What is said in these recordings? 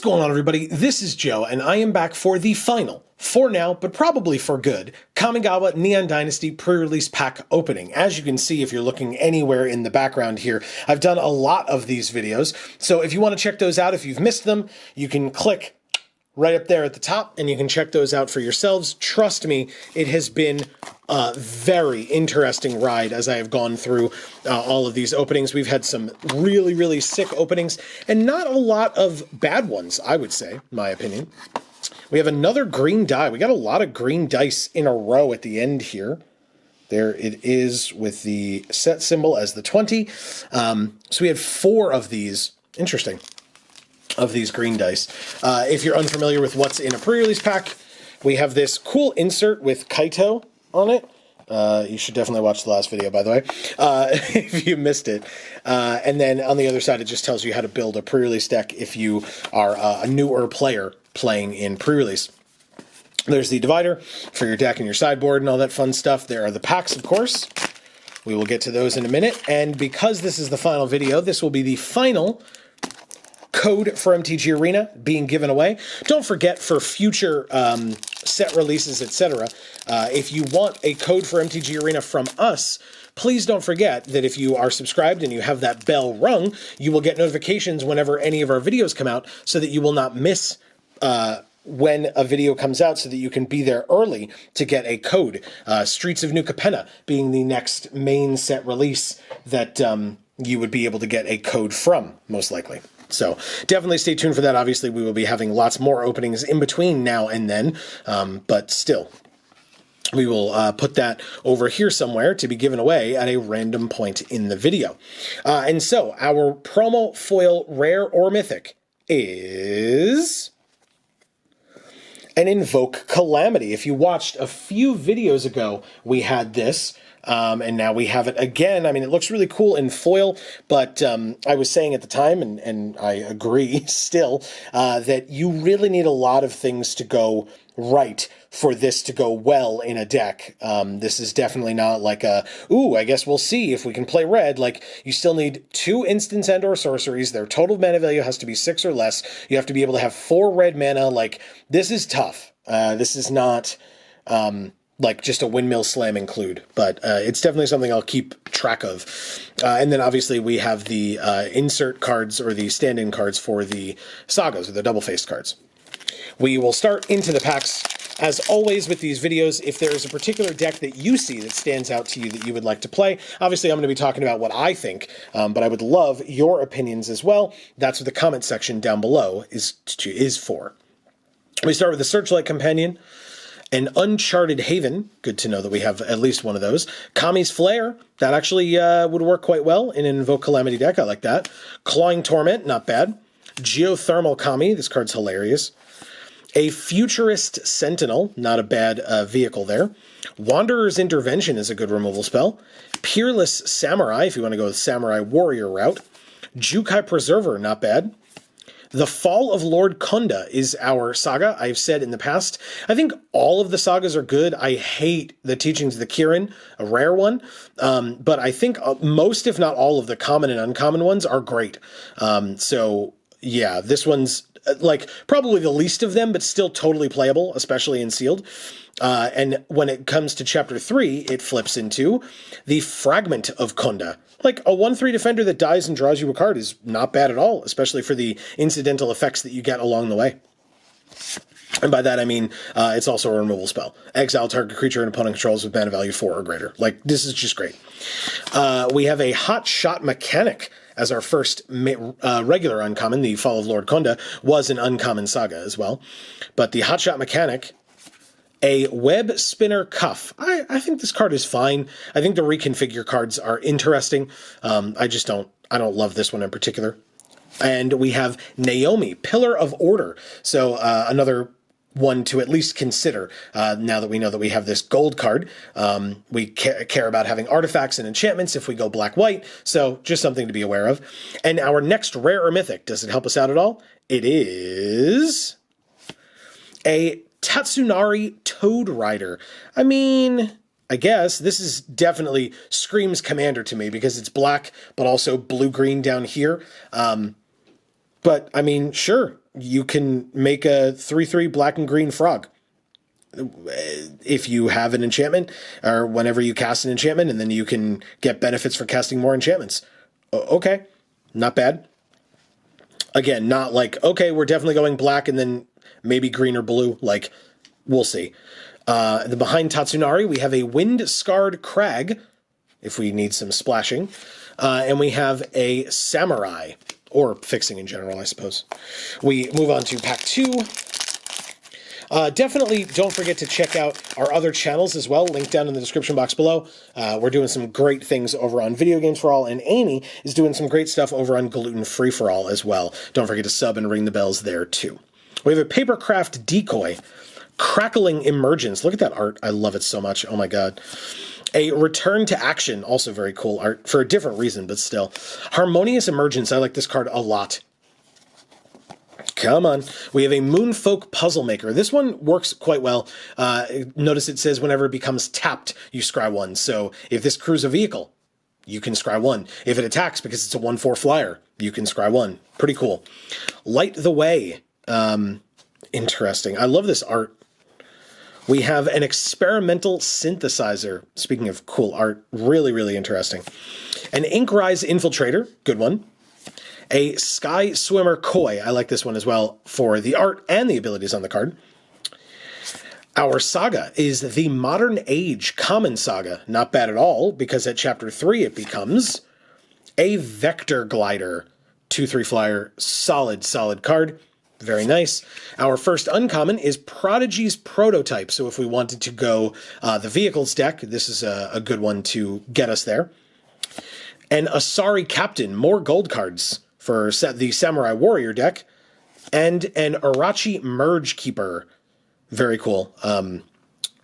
going on, everybody? This is Joe, and I am back for the final, for now, but probably for good, Kamigawa Neon Dynasty pre-release pack opening. As you can see, if you're looking anywhere in the background here, I've done a lot of these videos, so if you want to check those out, if you've missed them, you can click right up there at the top, and you can check those out for yourselves. Trust me, it has been a very interesting ride as I have gone through all of these openings. We've had some really, really sick openings, and not a lot of bad ones, I would say, in my opinion. We have another green die. We got a lot of green dice in a row at the end here. There it is with the set symbol as the 20. So we had 4 of these. Interesting. Of these green dice. If you're unfamiliar with what's in a pre-release pack, we have this cool insert with Kaito on it. You should definitely watch the last video, by the way, if you missed it. And then on the other side, it just tells you how to build a pre-release deck if you are a newer player playing in pre-release. There's the divider for your deck and your sideboard and all that fun stuff. There are the packs, of course. We will get to those in a minute. And because this is the final video, this will be the final code for MTG Arena being given away. Don't forget, for future set releases, etc., if you want a code for MTG Arena from us, please don't forget that if you are subscribed and you have that bell rung, you will get notifications whenever any of our videos come out, so that you will not miss when a video comes out, so that you can be there early to get a code. Streets of New Capenna being the next main set release that you would be able to get a code from, most likely. So definitely stay tuned for that. Obviously, we will be having lots more openings in between now and then, but still, we will put that over here somewhere to be given away at a random point in the video. And so our promo foil rare or mythic is an Invoke Calamity. If you watched a few videos ago, we had this. And now we have it again. I mean, it looks really cool in foil, but I was saying at the time, and I agree still, that you really need a lot of things to go right for this to go well in a deck. This is definitely not like ooh, I guess we'll see if we can play red. Like, you still need 2 instants and or sorceries. Their total mana value has to be 6 or less. You have to be able to have 4 red mana. Like, this is tough. This is not like just a windmill slam include, but it's definitely something I'll keep track of. And then obviously we have the insert cards, or the stand-in cards for the sagas, or the double-faced cards. We will start into the packs, as always with these videos. If there is a particular deck that you see that stands out to you that you would like to play, obviously I'm going to be talking about what I think, but I would love your opinions as well. That's what the comment section down below is for. We start with the Searchlight Companion. An Uncharted Haven, good to know that we have at least one of those. Kami's Flare, that actually would work quite well in an Invoke Calamity deck, I like that. Clawing Torment, not bad. Geothermal Kami, this card's hilarious. A Futurist Sentinel, not a bad vehicle there. Wanderer's Intervention is a good removal spell. Peerless Samurai, if you want to go with Samurai Warrior route. Jukai Preserver, not bad. The Fall of Lord Kunda is our saga. I've said in the past, I think all of the sagas are good. I hate the Teachings of the Kirin, a rare one. But I think most, if not all, of the common and uncommon ones are great. So yeah, this one's like probably the least of them, but still totally playable, especially in sealed. And when it comes to chapter 3, it flips into the Fragment of Kunda. Like, a 1/3 defender that dies and draws you a card is not bad at all, especially for the incidental effects that you get along the way. And by that I mean, it's also a removal spell. Exile target creature and opponent controls with mana value 4 or greater. Like, this is just great. We have a Hot Shot Mechanic as our first regular uncommon. The Fall of Lord Kunda was an uncommon saga as well. But the Hot Shot Mechanic, a Web Spinner Cuff. I think this card is fine. I think the reconfigure cards are interesting. I don't love this one in particular. And we have Naomi, Pillar of Order. So another one to at least consider now that we know that we have this gold card. We care about having artifacts and enchantments if we go black-white, so just something to be aware of. And our next rare or mythic, does it help us out at all? It is a Tatsunari Toad Rider. I mean, I guess this is definitely screams Commander to me because it's black, but also blue-green down here. But I mean, sure. you can make a 3/3 black and green frog. If you have an enchantment, or whenever you cast an enchantment, and then you can get benefits for casting more enchantments. Okay, not bad. Again, not like, okay, we're definitely going black and then maybe green or blue. Like, we'll see. Behind Tatsunari, we have a wind-scarred crag, if we need some splashing. And we have a samurai, or fixing in general, I suppose. We move on to pack 2. Definitely don't forget to check out our other channels as well, linked down in the description box below. We're doing some great things over on Video Games for All, and Amy is doing some great stuff over on Gluten Free for All as well. Don't forget to sub and ring the bells there too. We have a Papercraft Decoy, Crackling Emergence. Look at that art. I love it so much. Oh my god. A Return to Action, also very cool art, for a different reason, but still. Harmonious Emergence, I like this card a lot. Come on. We have a Moonfolk Puzzle Maker. This one works quite well. Notice it says whenever it becomes tapped, you scry 1. So if this crews a vehicle, you can scry 1. If it attacks because it's a 1/4 flyer, you can scry 1. Pretty cool. Light the Way. Interesting. I love this art. We have an Experimental Synthesizer. Speaking of cool art, really, really interesting. An Inkrise Infiltrator, good one. A Sky Swimmer Koi, I like this one as well for the art and the abilities on the card. Our saga is the Modern Age Common Saga. Not bad at all, because at Chapter 3 it becomes a Vector Glider. 2/3 flyer, solid, solid card. Very nice. Our first uncommon is Prodigy's Prototype. So if we wanted to go the vehicles deck, this is a good one to get us there. An Asari Captain, more gold cards for the Samurai Warrior deck. And an Arachi Merge Keeper. Very cool.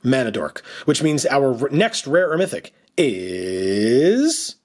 Mana Dork. Which means our next rare or mythic is...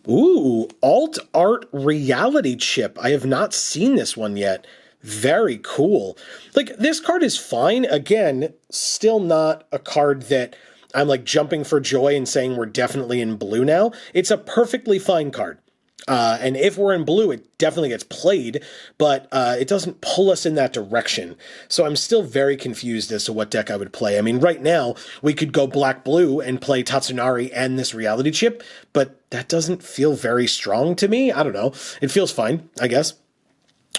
Ooh, Alt Art Reality Chip. I have not seen this one yet. Very cool. Like, this card is fine. Again, still not a card that I'm like jumping for joy and saying we're definitely in blue now. It's a perfectly fine card. And if we're in blue, it definitely gets played, but it doesn't pull us in that direction. So I'm still very confused as to what deck I would play. I mean, right now, we could go black-blue and play Tatsunari and this reality chip, but that doesn't feel very strong to me. I don't know. It feels fine, I guess.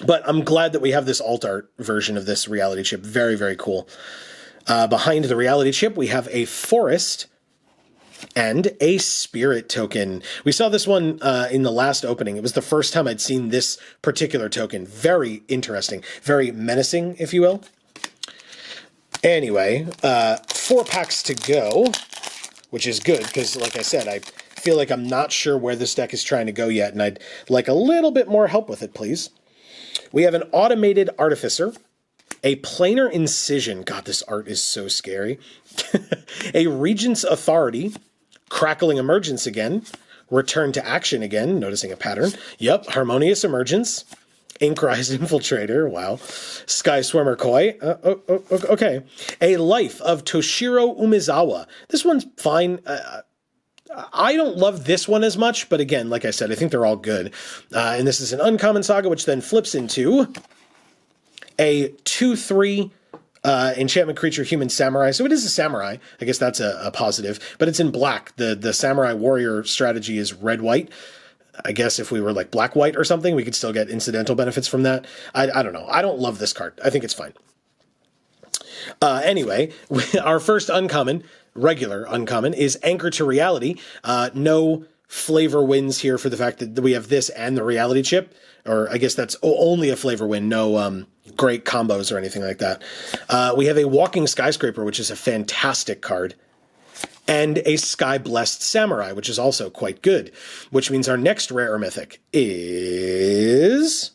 But I'm glad that we have this alt art version of this reality chip. Very, very cool. Behind the reality chip, we have a forest and a spirit token. We saw this one in the last opening. It was the first time I'd seen this particular token. Very interesting. Very menacing, if you will. Anyway, 4 packs to go, which is good because, like I said, I feel like I'm not sure where this deck is trying to go yet, and I'd like a little bit more help with it, please. We have an Automated Artificer, a Planar Incision. God, this art is so scary. A Regent's Authority, Crackling Emergence again, Return to Action again, noticing a pattern. Yep, Harmonious Emergence, Inkrise Infiltrator, wow. Sky Swimmer Koi, okay. A Life of Toshiro Umezawa. This one's fine. I don't love this one as much, but again, like I said, I think they're all good. And this is an uncommon saga, which then flips into a 2/3 enchantment creature human samurai. So it is a samurai. I guess that's a positive, but it's in black. The samurai warrior strategy is red-white. I guess if we were like black-white or something, we could still get incidental benefits from that. I don't know. I don't love this card. I think it's fine. Anyway, our first uncommon, regular uncommon, is Anchor to Reality. No flavor wins here for the fact that we have this and the reality chip, or I guess that's only a flavor win, no great combos or anything like that. We have a Walking Skyscraper, which is a fantastic card, and a Sky Blessed Samurai, which is also quite good, which means our next rare or mythic is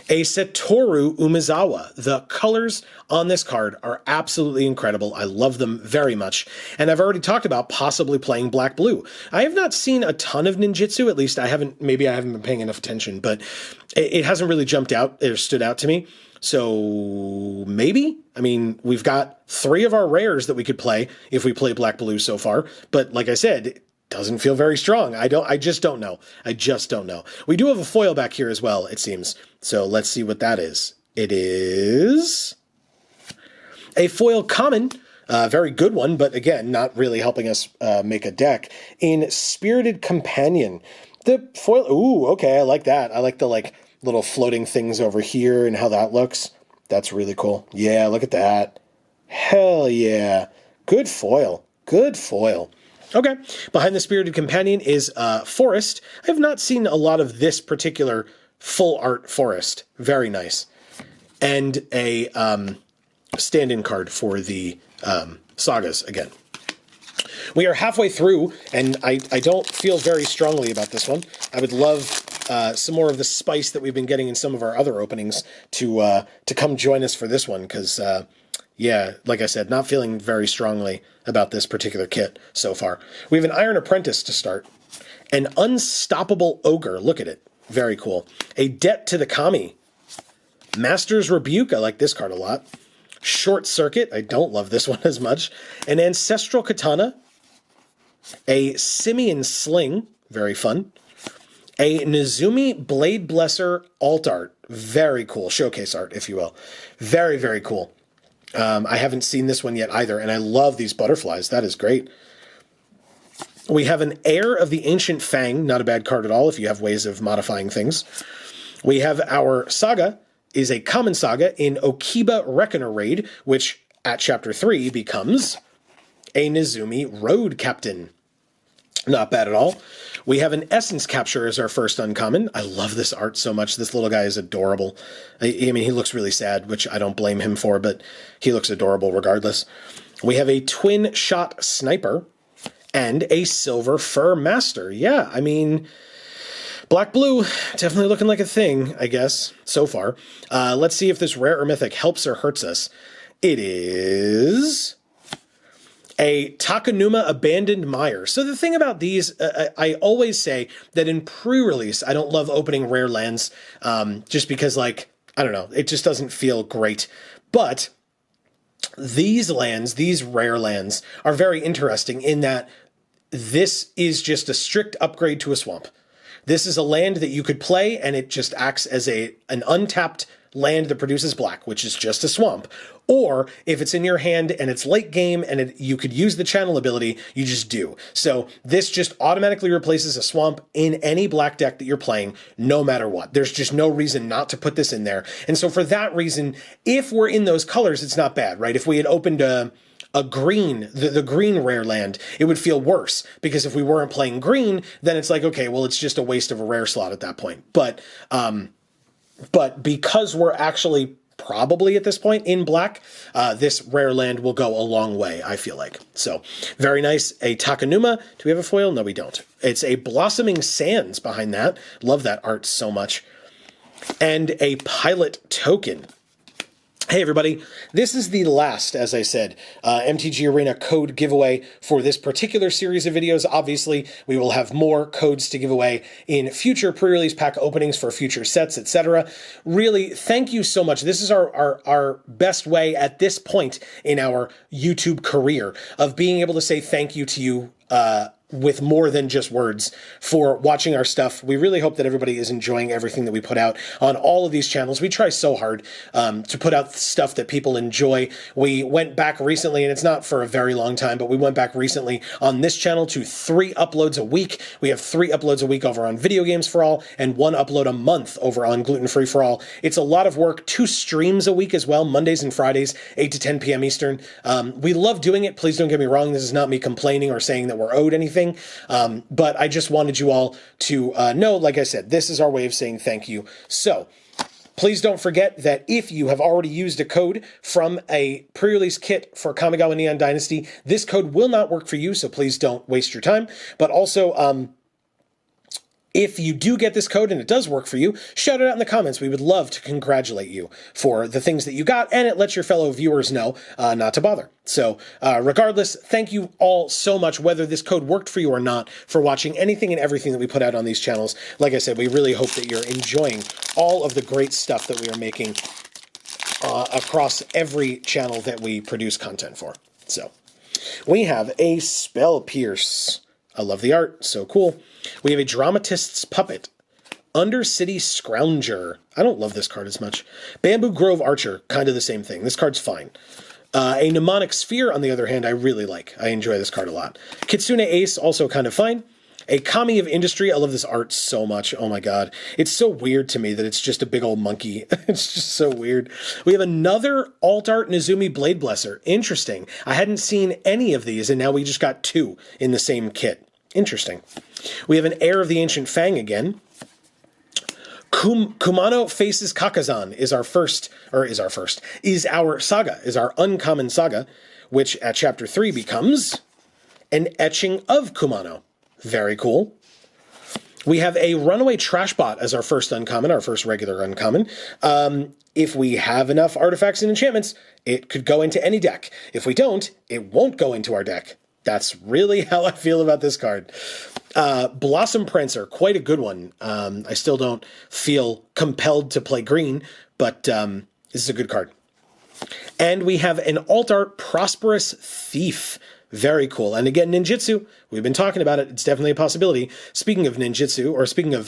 a Satoru Umezawa. The colors on this card are absolutely incredible. I love them very much. And I've already talked about possibly playing black-blue. I have not seen a ton of ninjutsu, at least maybe I haven't been paying enough attention, but it hasn't really jumped out or stood out to me. So maybe? I mean, we've got 3 of our rares that we could play if we play black-blue so far. But like I said, doesn't feel very strong. I just don't know. I just don't know. We do have a foil back here as well, it seems. So let's see what that is. It is a foil common, very good one, but again, not really helping us make a deck. In Spirited Companion, the foil, ooh, okay, I like that. I like the little floating things over here and how that looks. That's really cool. Yeah, look at that. Hell yeah. Good foil. Good foil. Okay, behind the Spirited Companion is Forest. I have not seen a lot of this particular full art Forest. Very nice. And a stand-in card for the sagas again. We are halfway through, and I don't feel very strongly about this one. I would love some more of the spice that we've been getting in some of our other openings to come join us for this one, because, yeah, like I said, not feeling very strongly about this particular kit so far. We have an Iron Apprentice to start. An Unstoppable Ogre. Look at it. Very cool. A Debt to the Kami. Master's Rebuke. I like this card a lot. Short Circuit. I don't love this one as much. An Ancestral Katana. A Simian Sling. Very fun. A Nezumi Blade Blesser Alt Art. Very cool. Showcase art, if you will. Very, very cool. I haven't seen this one yet either, and I love these butterflies. That is great. We have an Heir of the Ancient Fang. Not a bad card at all if you have ways of modifying things. We have our Saga is a common saga in Okiba Reckoner Raid, which at Chapter 3 becomes a Nezumi Road Captain. Not bad at all. We have an Essence Capture as our first uncommon. I love this art so much. This little guy is adorable. I mean, he looks really sad, which I don't blame him for, but he looks adorable regardless. We have a Twin Shot Sniper and a Silver Fur Master. Yeah, I mean, Black-Blue, definitely looking like a thing, I guess, so far. Let's see if this rare or mythic helps or hurts us. It is a Takanuma Abandoned Mire. So the thing about these, I always say that in pre-release, I don't love opening rare lands, just because, like, I don't know, it just doesn't feel great. But these lands, these rare lands, are very interesting in that this is just a strict upgrade to a swamp. This is a land that you could play, and it just acts as an untapped land that produces black, which is just a swamp. Or if it's in your hand and it's late game and you could use the channel ability, you just do. So this just automatically replaces a swamp in any black deck that you're playing, no matter what. There's just no reason not to put this in there. And so for that reason, if we're in those colors, it's not bad, right? If we had opened a green, the green rare land, it would feel worse, because if we weren't playing green, then it's like, okay, well, it's just a waste of a rare slot at that point. But because we're actually probably at this point in black, this rare land will go a long way, I feel like. So very nice. A Takanuma. Do we have a foil? No, we don't. It's a Blossoming Sands behind that. Love that art so much. And a Pilot Token. Hey everybody, this is the last, as I said, MTG Arena code giveaway for this particular series of videos. Obviously, we will have more codes to give away in future pre-release pack openings for future sets, etc. Really, thank you so much. This is our best way at this point in our YouTube career of being able to say thank you to you with more than just words for watching our stuff. We really hope that everybody is enjoying everything that we put out on all of these channels. We try so hard to put out stuff that people enjoy. We went back recently, and it's not for a very long time, but we went back recently on this channel to 3 uploads a week. We have 3 uploads a week over on Video Games for All and 1 upload a month over on Gluten Free for All. It's a lot of work. 2 streams a week as well, Mondays and Fridays, 8 to 10 p.m. Eastern. We love doing it. Please don't get me wrong. This is not me complaining or saying that we're owed anything. But I just wanted you all to know, like I said, this is our way of saying thank you. So please don't forget that if you have already used a code from a pre-release kit for Kamigawa Neon Dynasty, this code will not work for you, so please don't waste your time. But also, if you do get this code and it does work for you, shout it out in the comments. We would love to congratulate you for the things that you got, and it lets your fellow viewers know not to bother. So regardless, thank you all so much, whether this code worked for you or not, for watching anything and everything that we put out on these channels. Like I said, we really hope that you're enjoying all of the great stuff that we are making across every channel that we produce content for. So we have a Spell Pierce I love the art. So cool. We have a Dramatist's Puppet. Undercity Scrounger. I don't love this card as much. Bamboo Grove Archer. Kind of the same thing. This card's fine. A Mnemonic Sphere, on the other hand, I really like. I enjoy this card a lot. Kitsune Ace, also kind of fine. A Kami of Industry. I love this art so much. Oh my god. It's so weird to me that it's just a big old monkey. It's just so weird. We have another Alt Art Nezumi Blade Blesser. Interesting. I hadn't seen any of these, and now we just got 2 in the same kit. Interesting. We have an Heir of the Ancient Fang again. Kumano Faces Kakazan is our saga, is our uncommon saga, which at chapter 3 becomes an etching of Kumano. Very cool. We have a Runaway Trashbot as our first uncommon, our first regular uncommon. If we have enough artifacts and enchantments, it could go into any deck. If we don't, it won't go into our deck. That's really how I feel about this card. Blossom Prancer, quite a good one. I still don't feel compelled to play green, but this is a good card. And we have an Alt Art Prosperous Thief. Very cool. And again, ninjutsu, we've been talking about it. It's definitely a possibility. Speaking of ninjutsu, or speaking of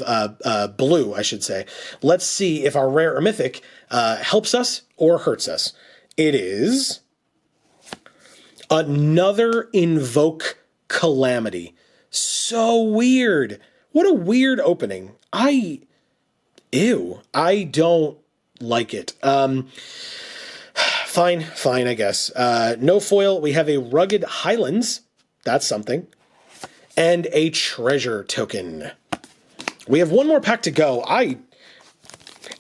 blue, I should say, let's see if our rare or mythic helps us or hurts us. It is another Invoke Calamity. So weird. What a weird opening. I don't like it. Fine, I guess. No foil. We have a Rugged Highlands. That's something. And a Treasure Token. We have one more pack to go.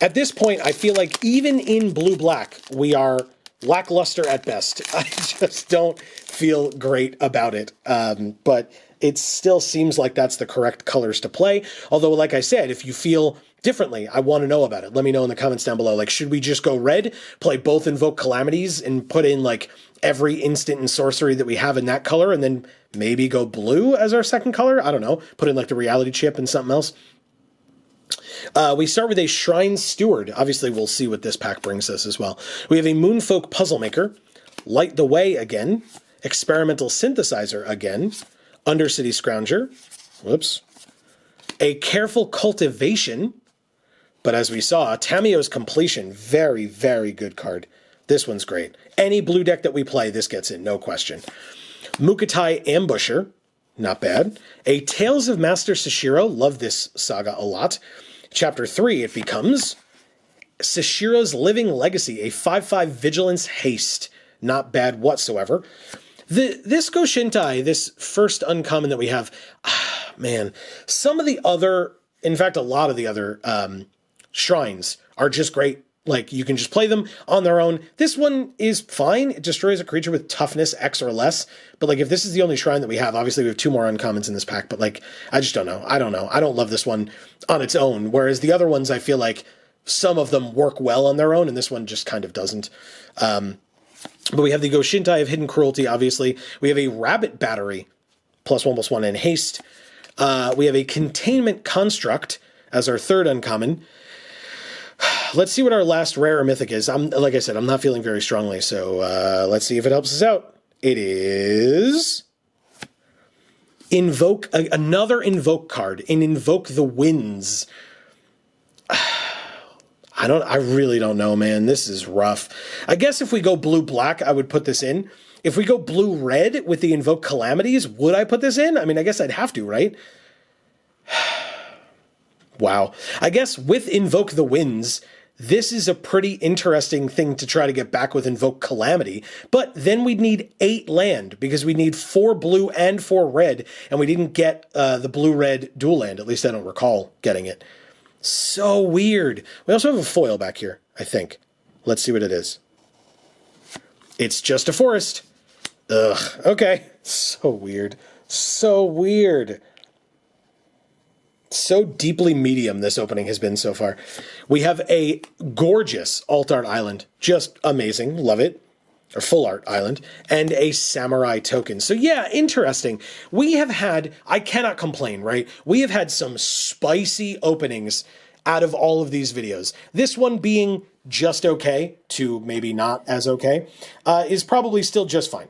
At this point, I feel like even in blue-black, we are lackluster at best. I just don't feel great about it. But it still seems like that's the correct colors to play. Although, like I said, if you feel differently, I want to know about it. Let me know in the comments down below. Like, should we just go red, play both Invoke Calamities, and put in, like, every instant and sorcery that we have in that color, and then maybe go blue as our second color? I don't know. Put in, like, the Reality Chip and something else. We start with a Shrine Steward. Obviously, we'll see what this pack brings us as well. We have a Moonfolk Puzzle Maker, Light the Way again, Experimental Synthesizer again, Undercity Scrounger, whoops, a Careful Cultivation, but as we saw, Tamio's Completion, very, very good card. This one's great. Any blue deck that we play, this gets in, no question. Mukatai Ambusher, not bad. A Tales of Master Sashiro, love this saga a lot. Chapter 3, it becomes Sashiro's Living Legacy, a 5/5 Vigilance Haste. Not bad whatsoever. This Goshintai, this first uncommon that we have, man, some of the other, in fact, a lot of the other shrines are just great. Like, you can just play them on their own. This one is fine. It destroys a creature with toughness X or less. But, like, if this is the only shrine that we have, obviously we have 2 more uncommons in this pack. But, like, I just don't know. I don't know. I don't love this one on its own. Whereas the other ones, I feel like some of them work well on their own, and this one just kind of doesn't. But we have the Goshintai of Hidden Cruelty, obviously. We have a Rabbit Battery, +1/+1 and haste. We have a Containment Construct as our third uncommon. Let's see what our last rare or mythic is. Like I said, I'm not feeling very strongly, so let's see if it helps us out. It is another Invoke card, in Invoke the Winds. I really don't know, man. This is rough. I guess if we go blue-black, I would put this in. If we go blue-red with the Invoke Calamities, would I put this in? I mean, I guess I'd have to, right? Wow. I guess with Invoke the Winds, this is a pretty interesting thing to try to get back with Invoke Calamity. But then we'd need 8 land, because we need 4 blue and 4 red, and we didn't get the blue-red dual land. At least I don't recall getting it. So weird. We also have a foil back here, I think. Let's see what it is. It's just a forest. Ugh. Okay. So weird. So weird. So deeply medium this opening has been so far. We have a gorgeous Alt Art Island. Just amazing. Love it. Or Full Art Island. And a Samurai Token. So yeah, interesting. We have had, I cannot complain, right? We have had some spicy openings out of all of these videos. This one being just okay to maybe not as okay is probably still just fine.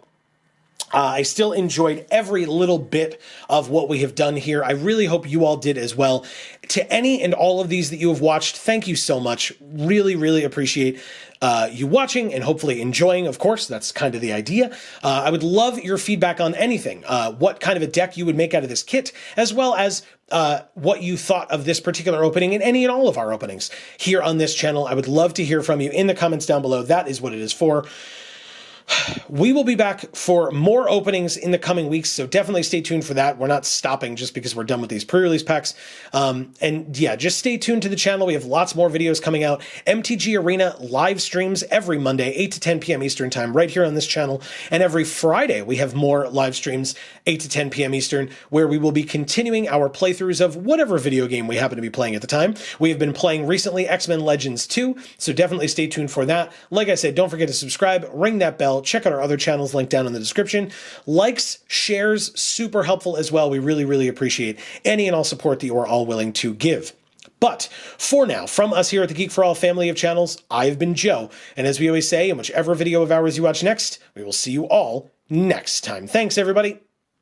I still enjoyed every little bit of what we have done here. I really hope you all did as well. To any and all of these that you have watched, thank you so much. Really, really appreciate you watching and hopefully enjoying. Of course, that's kind of the idea. I would love your feedback on anything. What kind of a deck you would make out of this kit, as well as what you thought of this particular opening and any and all of our openings here on this channel. I would love to hear from you in the comments down below. That is what it is for. We will be back for more openings in the coming weeks, so definitely stay tuned for that. We're not stopping just because we're done with these pre-release packs. And yeah, just stay tuned to the channel. We have lots more videos coming out. MTG Arena live streams every Monday, 8 to 10 p.m. Eastern time, right here on this channel. And every Friday, we have more live streams, 8 to 10 p.m. Eastern, where we will be continuing our playthroughs of whatever video game we happen to be playing at the time. We have been playing recently X-Men Legends 2, so definitely stay tuned for that. Like I said, don't forget to subscribe, ring that bell, check out our other channels linked down in the description. Likes, shares, super helpful as well. We really, really appreciate any and all support that you are all willing to give. But for now, from us here at the Geek for All family of channels, I have been Joe. And as we always say, in whichever video of ours you watch next, we will see you all next time. Thanks, everybody.